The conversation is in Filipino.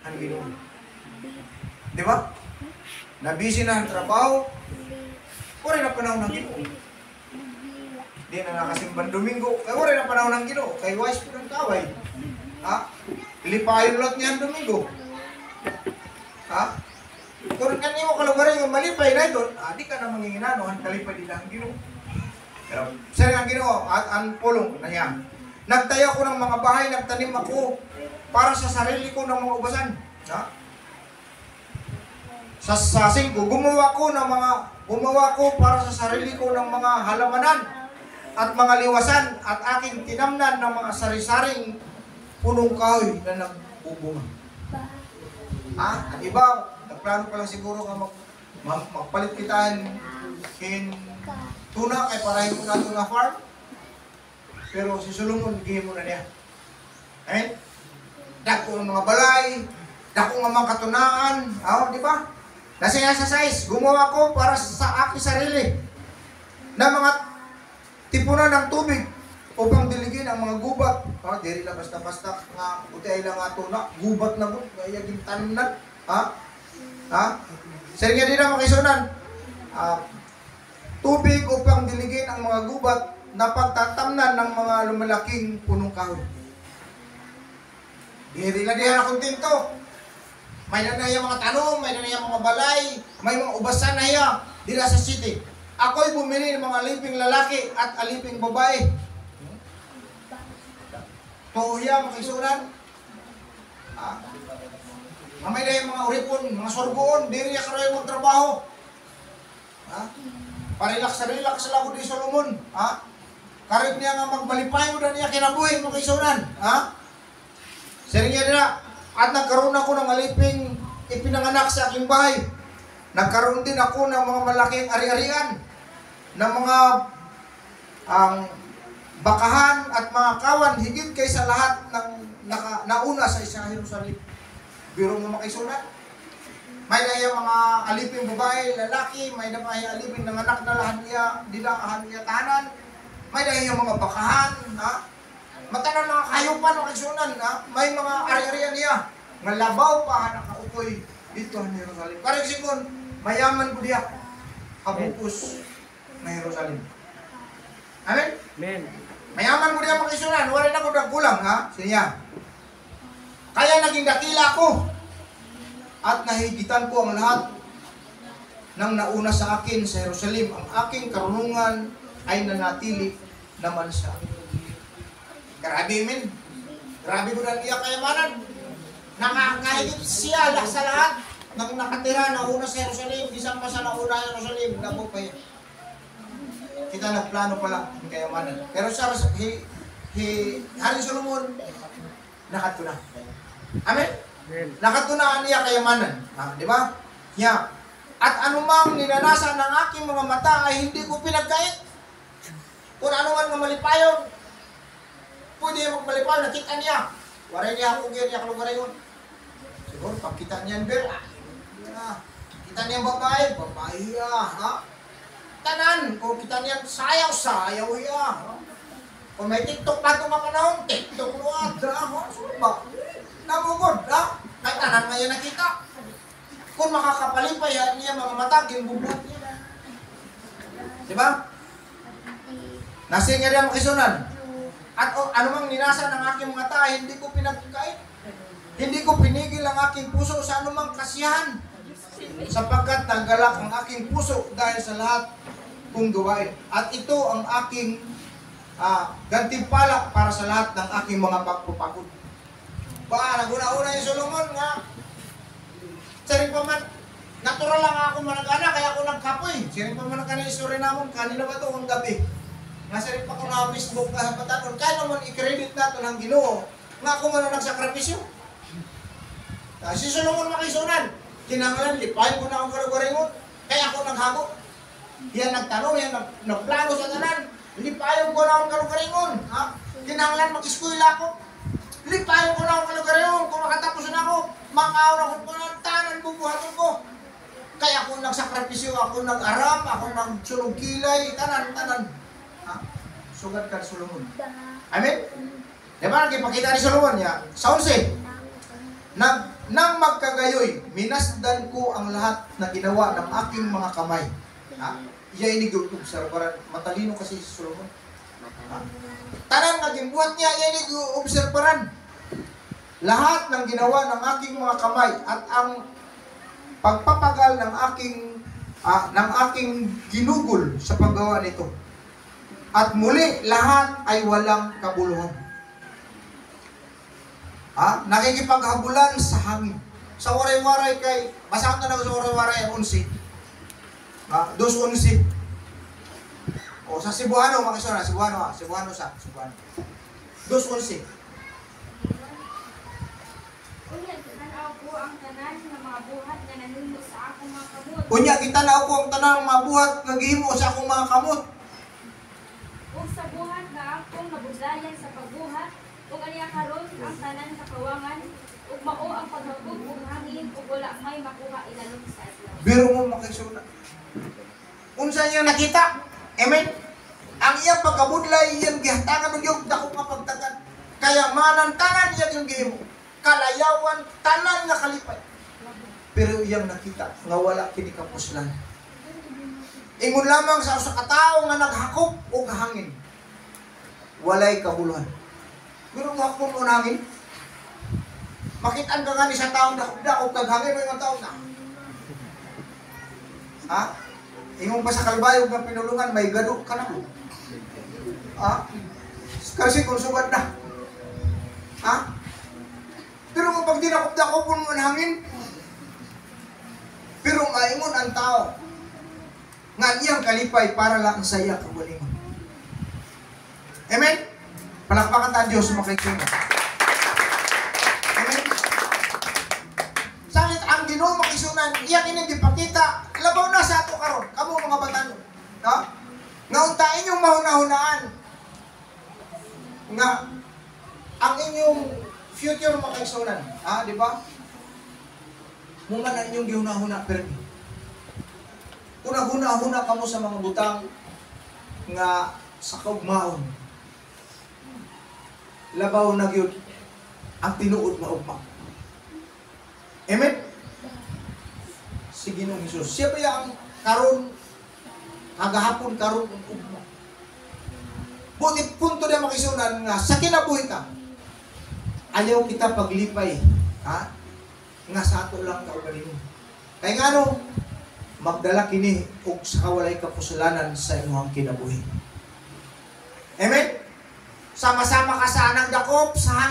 ang Ginoo. Di ba? Nabisi na ang trabaho, wala na panahon ng Ginoo. Di na nakasimbang Domingo, kaya wala na panahon ng Ginoo. Kay wise po ng kaway. Ha? Lipayon lot niya ang Domingo. Ha? Kung kanino kalugarin yung malipay na ito, di ka na manginginano, ang kalipay nila ang Ginoo. Pero, sir ang Ginoo, at ang pulong na yan. Nagtayo ko ng mga bahay, nagtanim ako para sa sarili ko ng mga ubasan. Ha? Sa sasing ko, gumawa ko para sa sarili ko ng mga halamanan at mga liwasan at aking tinamnan ng mga sari-saring punong kahoy na nagbubunga. Ha? Ang iba, nagplano pa lang siguro nga magpalit kitaan in tuna kay parahin mo na tuna farm. Pero si Solomon, gihin mo na niya. Eh? Dako ng mga balay, dako ng mga katunaan, di ba? Nasa sa size, gumawa ko para sa aking sarili na mga tipunan ng tubig upang diligin ang mga gubat. Diri lang basta-basta nga, buti ay lang ato na, gubat na po, kaya gintanan na. Sir nga din na makisunan, tubig upang diligin ang mga gubat na pagtatamnan ng mga lumalaking punong kahoy. Diri lang diyan akong tinto. May na naya mga tanong, may na naya mga balay, may mga ubasan na hiya dila sa city. Ako'y bumili ng mga aliping lalaki at aliping babae. Tuya, makisunan. May na yung mga uripon, mga sorgoon, diri ya karoy mong trabaho. Parilaks lang ko di Solomon. Karit niya nga magbalipay mo na niya kinabuhi, makisunan. Sering niya nila. At nagkaroon ako ng aliping ipinanganak sa aking bahay. Nagkaroon din ako ng mga malaking ari-arian, ng mga bakahan at mga kawan, higit kaysa lahat ng nauna sa isang Jerusalem. Biro mo makisulat. May na mga aliping babae, lalaki, may na mga aliping nanganak na lahat niya, dilahan niya tahanan. May na mga bakahan, matanan mga kayupan o kisunan, may mga ari-arian niya. Nga labaw pa, nakaukoy dito sa Jerusalem. Karang sikon, mayaman ko diya, kabukos na Jerusalem. Amen? Amen. Mayaman ko diya mga kisunan, wala na ko nagkulang, siya. Kaya naging dakila ko, at nahigitan ko ang lahat ng nauna sa akin sa Jerusalem. Ang aking karunungan ay nanatili naman sa akin. Grabe, men. Grabe ko na niya kayamanan. Nakakahigit siya sa lahat ng nakatira na una sa Jerusalem. Isang pa sa nauna sa Jerusalem. Nabo pa yun. Kita nagplano pala ng kayamanan. Pero sa Hari Solomon, nakatuna. Amen? Nakatunaan niya kayamanan. Di ba? Yeah. At anumang ninanasan ng aking mga mata ay hindi ko pinagkait. Kung anuman nga malipayon, pwede magmalipayon, nakita niya. Waray niya ako niya kalugaray yun. Siguro, pagkita niyan, Ber, kita niya babae, tanan, kung kita niyan, sayaw hiya. Kung may TikTok na ito mga panahon, TikTok luwag, ba? Namugod, kahit tanan ngayon nakita. Kung makakapalipay niya mga mata, gimbubot niya. Diba? Nasa nga rin ang makisunan. At anumang ninasa ng aking mga tayo, hindi ko pinagkait. Hindi ko pinigil ang aking puso sa anumang kasiyahan. Sapagkat naggalak ang aking puso dahil sa lahat kong gawain. At ito ang aking gantimpala para sa lahat ng aking mga pagpupagod. Naguna-una yung Solomon nga. Saring pa man, natural lang ako manag-ana, kaya ako nagkapoy. Saring pa man ang kanina isuri namon, kanina ba ito kung gabi? Nasarin pa ko na Facebook na patanon, kaya naman i-credit nato ng Ginoo nga ako nga nagsakripisyo. Si Solomon makisunan, kinangalan, lipahin ko na akong kalugaringon, kaya ako naghago. Yan nagtanong, yan nagplano sa tanan, lipahin ko na akong kalugaringon. Kinangalan, mag-eskwela ako, lipahin ko na akong kalugaringon, kung makatapos na ako, makaon ako po ng tanan, bubuhaton ko. Kaya ako nagsakripisyo, ako nag-aram, ako nagsulog kilay, tanan. Sugat ka Solomon. Amen? Diba nagipakita ni Solomon niya? Sa 11, Nang magkagayoy, minasdan ko ang lahat na ginawa ng aking mga kamay. Ha? Iya ini obserbaran. Matalino kasi si Solomon. Ha? Tanan nga gimbuhat niya, iya ini obserbaran. Lahat ng ginawa ng aking mga kamay at ang pagpapagal ng aking ginugol sa paggawa nito. At muli, lahat ay walang kabuluhan. Nakikipaghabulan sa hangin. Sa waray-waray kay, masakot na sa waray-waray ang 11. 2:11. O sa Cebuano, makisura, Cebuano 2:11. Unya, tanaw ko ang tanan ng mga buhat na nanunod sa akong mga kamot. Unya, kitanaw ko ang tanan ng mga buhat nga gihimo sa akong mga kamot. Ug sa buhat na akong nabudlayan sa pagbuhat, ug aniya karon ang tanan sa kawangan, ug mao ang paghubog ug hangin ug wala may makuha ilalong sa adlaw. Biro mo makisura. Unsa niya nakita? Amen? Ang iyang pagkabudlay, iyang gihatangan ng iyong dako nga pagtagan. Kayamanan, tanan iyang yung gihimo. Kalayawan, tanan nga kalipay. Pero iyang nakita nga wala kini kapuslan. Ingon lamang sa usa ka tawo nga naghakop og hangin. Walay kabuluhan. Pero mo hakop mo hangin. Makitaan ka nga ni sa taong dakop kag hangin mo yung taong na. Ha? Ingon pa sa kalbayog nga pinulungan may gado ka na. Ha? Kasi kung sugad na. Ha? Pero kung pag dinakop-dakop mo ang hangin, pero maingon ang tao nga iyang kalipay para lang sa iya kabulingon. Amen? Palakpakan tayo Diyos makikita. Amen? Sakit ang Ginoo makisunan, iyang ining gipakita, labaw na sa ato karon, kamo mga batan. Ha? Nga untain yung mahuna-hunaan nga ang inyong future makaisunan. Ha, di ba? Muna na inyong gihuna-huna permi. Kung naghuna-huna kamo sa mga butang nga sa kaugmaon, labaw na gyud ang tinuod nga ugma. Amen? Si Ginoong Hesus. Siya ba ang karon, kagahapon karon ang ugma. Butit punto na makisunan nga sa kinabuhi ka, ayaw kita paglipay, ha? Nga sa ato lang kaugalingon. Kaya nga no, magdala kini og sa kawalay kapusulanan sa inyong kinabuhi. Amen? Sama-sama ka sa anang dakop, sa